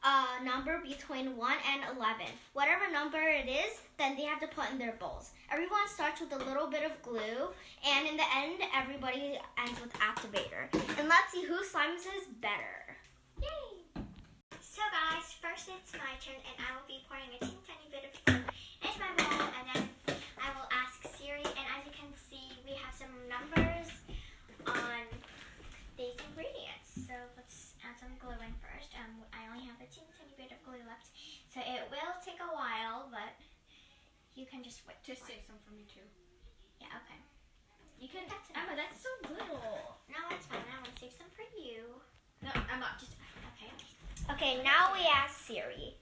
a number between 1 and 11. Whatever number it is, then they have to put in their bowls. Everyone starts with a little bit of glue, and in the end, everybody ends with activator. And let's see whose slimes is better. Yay! So guys, first it's my turn, and I will be pouring a teeny tiny bit of glue into my bowl, and then I will ask Siri, and as you can see, we have some numbers on these ingredients. So let's add some glue in first. I only have a teeny tiny bit of glue left, so it will take a while, but you can just wait. Just save some for me too. Yeah, okay. You can. Emma, that's so little. No, it's fine. I will save some for you. No, I'm not. Just Okay. Okay, now we ask Siri.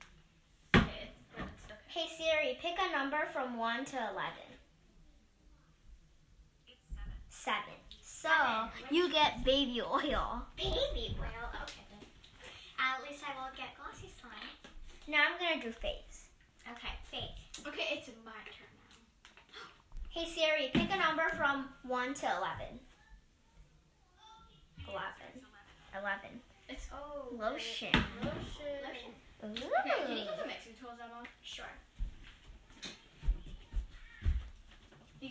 okay. Hey Siri, pick a number from 1 to 11. It's 7. 7. So, you get baby oil. Baby oil. Okay then. At least I will get glossy slime. Now I'm going to do face. Okay, fake. Okay, it's my turn now. Hey Siri, pick a number from 1 to 11. 11. It's Lotion. lotion. Ooh. Okay, can you get the mixing tools, Emma? Sure.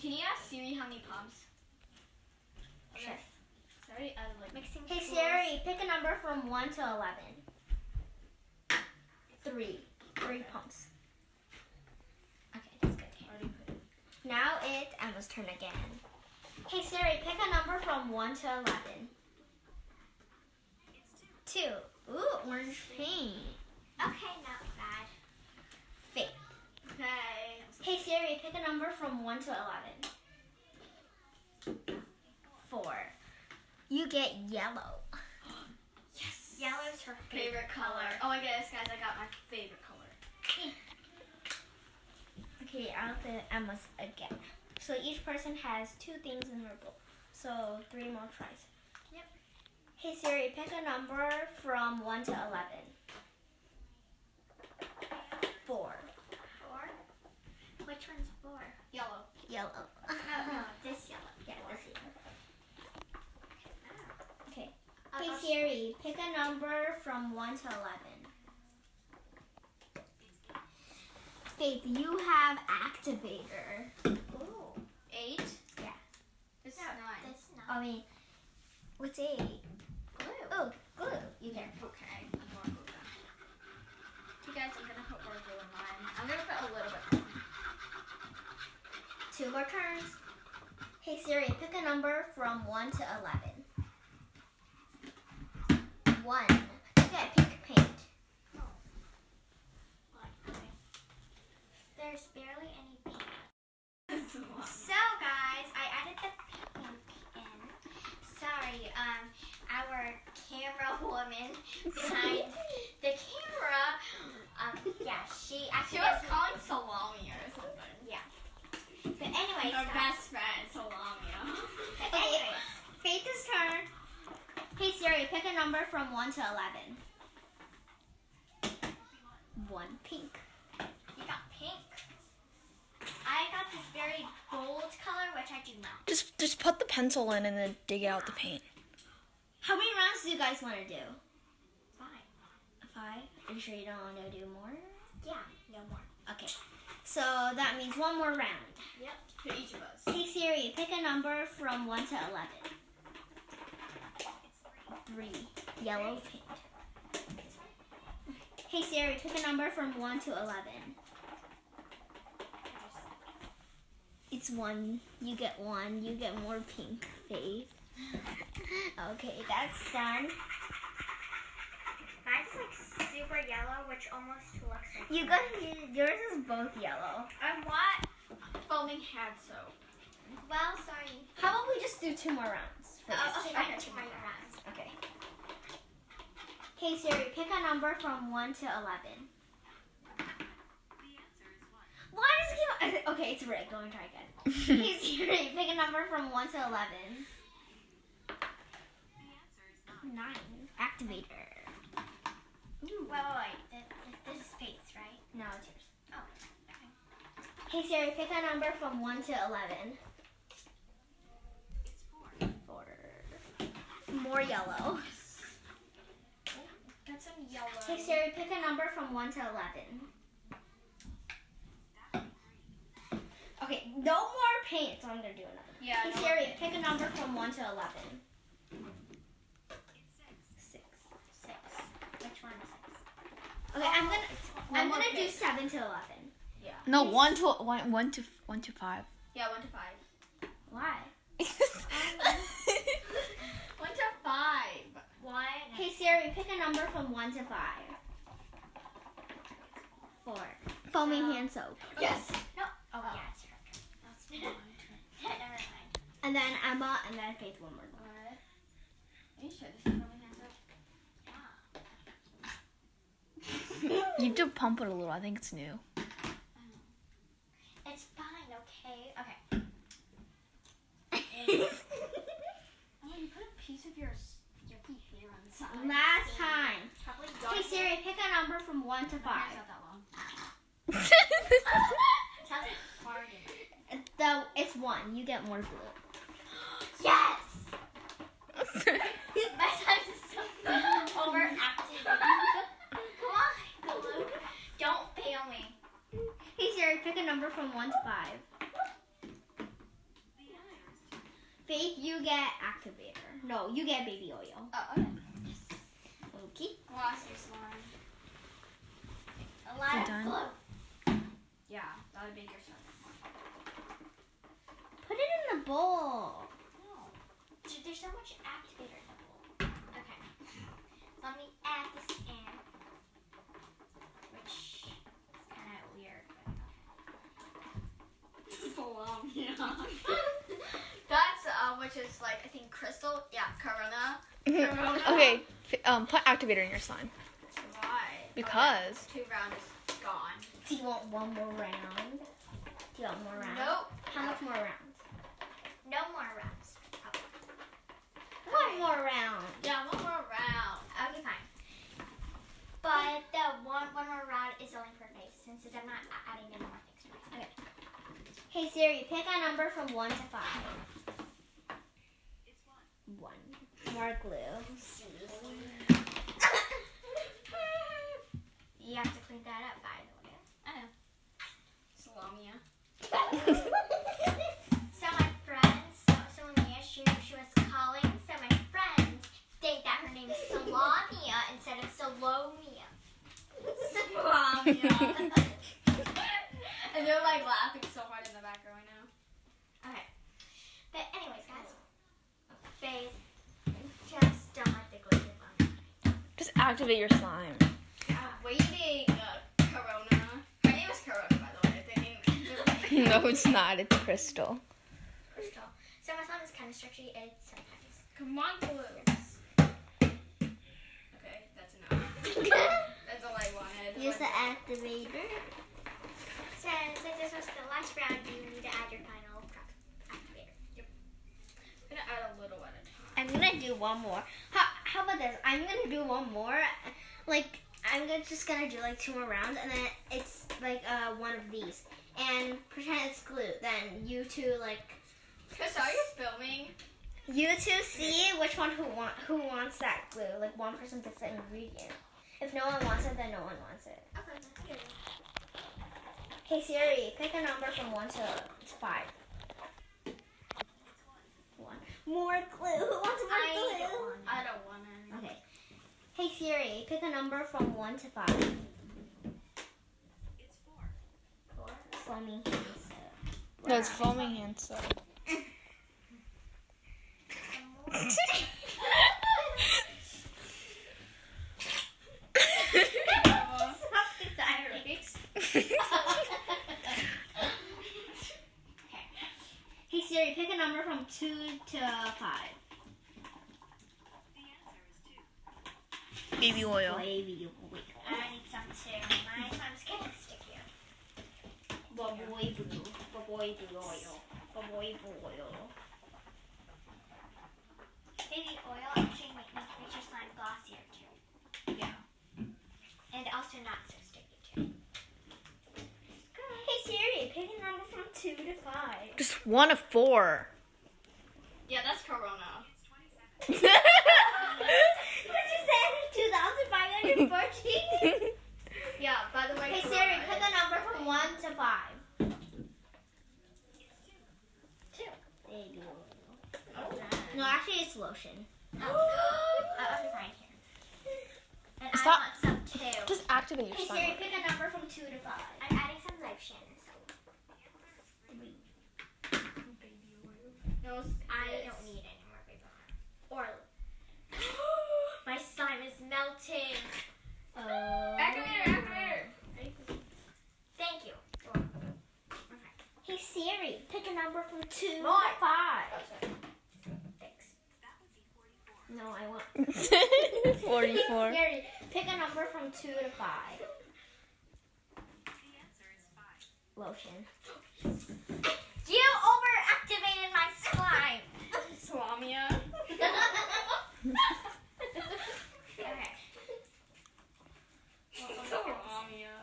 Can you ask Siri how many pumps? Sure. Sorry, I like Mixing Hey tools. Siri, pick a number from 1 to 11. 3. 3 pumps. Okay, that's good. already put it. Now it's Emma's turn again. Hey Siri, pick a number from 1 to 11. 2. Ooh, orange paint. Okay, not bad. Fake. Okay. Hey Siri, pick a number from 1 to 11. 4. You get yellow. Yes. Yellow is her Favorite color. Oh my goodness, guys, I got my favorite color. Okay, I'll do Emma's again. So each person has 2 things in their bowl. So 3 more tries. Yep. Hey Siri, pick a number from 1 to 11. 4. 4. Which one's 4? Yellow. Yellow. No, this yellow. Yeah, this is. Okay. I'll Hey go Siri, pick a number from 1 to 11. Faith, you have activator. Ooh. 8. Yeah. It's No, 9. that's not. I mean, what's 8? Glue. Oh, glue. You get. Okay. I'm more glue then. You guys, I'm gonna put more glue in mine. I'm gonna put a little bit more. 2 more turns. Hey Siri, pick a number from 1 to 11. 1. Okay, pink paint. There's barely any paint. So guys, I added the pink in. Sorry, our camera woman behind the camera, yeah, she She actually was calling salami or something. yeah. But anyways, Our guys, best friend, salami. but anyways, Faith's turn. Hey Siri, pick a number from 1 to 11. 1 pink. you got pink. I got this very bold color, which I do not. Just put the pencil in and then dig out the paint. How many rounds do you guys want to do? 5. 5? Are you sure you don't want to do more? Yeah, no more. Okay. So that means 1 more round. Yep. For each of us. Hey Siri, pick a number from 1 to 11. 3. Yellow paint. Hey Siri, pick a number from 1 to 11. It's 1. You get 1. You get more pink, Faith. Okay, that's done. Mine's like super yellow, which almost looks like. You got yours is both yellow. I want. Foaming hand soap. Well, sorry. How about we just do 2 more rounds for this? Okay, Okay, two more rounds. Okay. Hey Siri, pick a number from 1 to 11. The answer is 1. Why does it keep? Okay, it's rigged. Let me try again. Hey Siri, pick a number from 1 to 11. The answer is 9. 9. Activator. Wait. This is Faith's, right? No, it's yours. Oh, okay. Hey Siri, pick a number from 1 to 11. It's 4. 4. More yellow. Got some yellow. Hey Siri, pick a number from 1 to 11. Okay, no more paint, so I'm gonna do another. Yeah. Hey no Siri, more pick a number from 1 to 11. It's 6. 6. Which one is 6? Okay, I'm gonna more do pink. 7 to 11. Yeah. No, 1 to 5. Yeah, 1 to 5. Why? 1 to 5. 1. Hey Siri, pick a number from 1 to 5. 4. Foaming hand soap. Yes. No. Oh, yeah, it's her turn. That's Never mind. And then Emma, and then Faith one more. What? Are you sure this is probably hands up? You have to pump it a little. I think it's new. It's fine, okay? Okay. Oh, you put a piece of your yucky hair on the side. Last time. Probably Hey Siri, pick a number from 1 to 5. not that long. Sounds like farting. It's 1. You get more glue. Yes! My son is so overactive. Come on, Glue. Don't fail me. Hey Siri, pick a number from 1 to 5. The answer is 2. Faith, you get activator. No, you get baby oil. Oh, okay. Okay. Lost your slime. A lot Is it of done? glue. Yeah, that would make your slime. Put it in the bowl. No. There's so much activator in the bowl. Okay. Let me add this in. Which is kind of weird, but okay. That's which is like I think crystal. Yeah, Corona. Okay, put activator in your slime. Why? Because. 2 rounds is gone. Do you want one more round? Do you want more rounds? Nope. How much more rounds? No more rounds. One more round. Yeah, 1 more round. Okay, fine. But the one more round is only per face, since I'm not adding any more things to my okay. Hey Siri, pick a number from 1 to 5. It's 1. 1. More glue. You have to clean that up, by the way. I know. Salomia. So my friends, so Mia, she was calling, so my friends think that her name is Salamia instead of Salomia. Salomia. And they're like laughing so hard in the background right now. Okay. But anyways, guys, Faith, just don't like the glue tip on. Just activate your slime. Waiting, Corona. Her name is Corona, by the way. The name is No, it's not. It's crystal. Crystal. So my slime is kind of stretchy. It's sometimes. Come on, glue. Okay, that's enough. That's all I wanted. Use the activator. Since this was the last round, you need to add your final activator. I'm gonna add a little at a time. I'm gonna do one more. How about this? I'm gonna do one more. Like, just gonna do like 2 more rounds, and then it's like one of these. And pretend it's glue. Then you two Chris, are you filming? you two see which one who wants that glue. Like one person gets the ingredient. If no one wants it, then no one wants it. Okay, that's good. Hey Siri, pick a number from 1 to 5. 1. More glue. Who wants more I glue? don't want I don't want any. Okay. Hey Siri, pick a number from 1 to 5. It's 4. Foaming hand soap. No, it's foaming hand soap. Hey Siri, pick a number from 2 to 5. The answer is 2. Baby oil. Baby oil. I need some too. My slime's getting stickier. Baby oil. Baby oil. Baby oil. Baby oil actually makes your slime glossier too. Yeah. And also not so sticky too. Hey Siri, pick a number from 2 to 5. Just 1 of 4. Yeah, that's Corona. It's 27. Because you said 2,500 You're 14? Yeah, by the way. Hey Siri, pick a number from 1 to 5. 2. No, actually it's lotion. Okay, fine here. And Stop. I want some too. Just activate your Hey slime. Siri, pick a number from 2 to 5. I'm adding some lotion. So. 3. No, I don't need any more baby oil. Or my slime is melting. Activator. Thank you. Hey Siri, pick a number from 2 More. to 5. Thanks. No, I want. 44. Siri, pick a number from 2 to 5. Lotion. You overactivated my slime. Swamia. Okay. Swamia.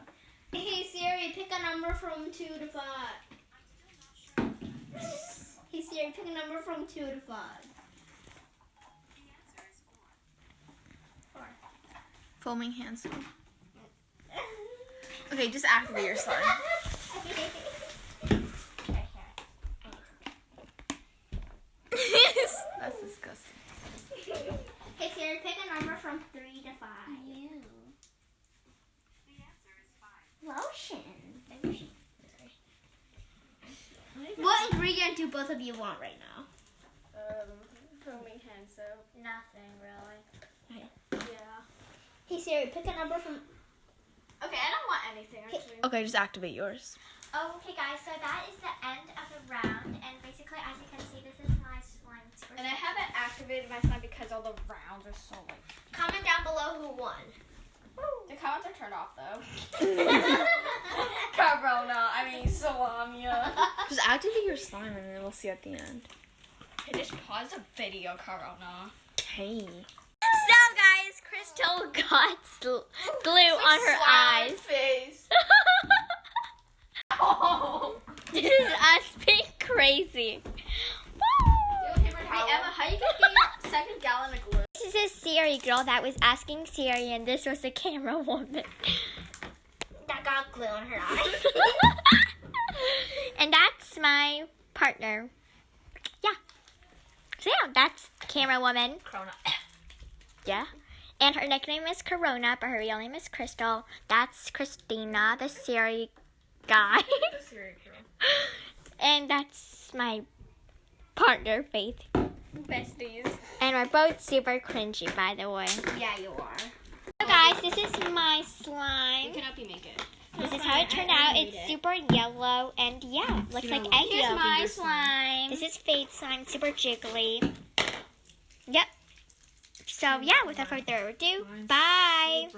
Hey Siri, pick a number from 2 to 5. Hey Siri, pick a number from 2 to 5. Foaming hand slime. Okay, just activate your slime. That's disgusting. Hey Siri, pick a number from 3 to 5. Lotion. What ingredient do both of you want right now? Foaming hand soap. Nothing really. Yeah. Hey Siri, pick a number from. Okay, I don't want anything actually. Okay, just activate yours. Okay, guys, so that is the end of the round, and basically, as you can see, this is my slime. And I haven't activated my slime because all the rounds are so like. Comment down below who won. The comments are turned off though. Corona. I mean Swamia. Just activate your slime and then we'll see at the end. Hey, just pause the video, Corona. Okay. So, guys, Crystal got glue on her eyes. Face. This is us being crazy. Hey Emma, how you gonna get your second gallon of glue? This is a Siri girl that was asking Siri, and this was the camera woman. That got glue on her eye. And that's my partner. Yeah. So yeah, that's camera woman. Corona. Yeah. And her nickname is Corona, but her real name is Crystal. That's Christina, the Siri guy. And that's my partner, Faith. Besties. And we're both super cringy, by the way. Yeah, you are. So guys, this is my slime. You can help you make it. This is how it turned out. It's super yellow and yeah, looks like egg Here's yolk. my slime. This is Faith's slime, super jiggly. Yep. So yeah, without further ado, bye.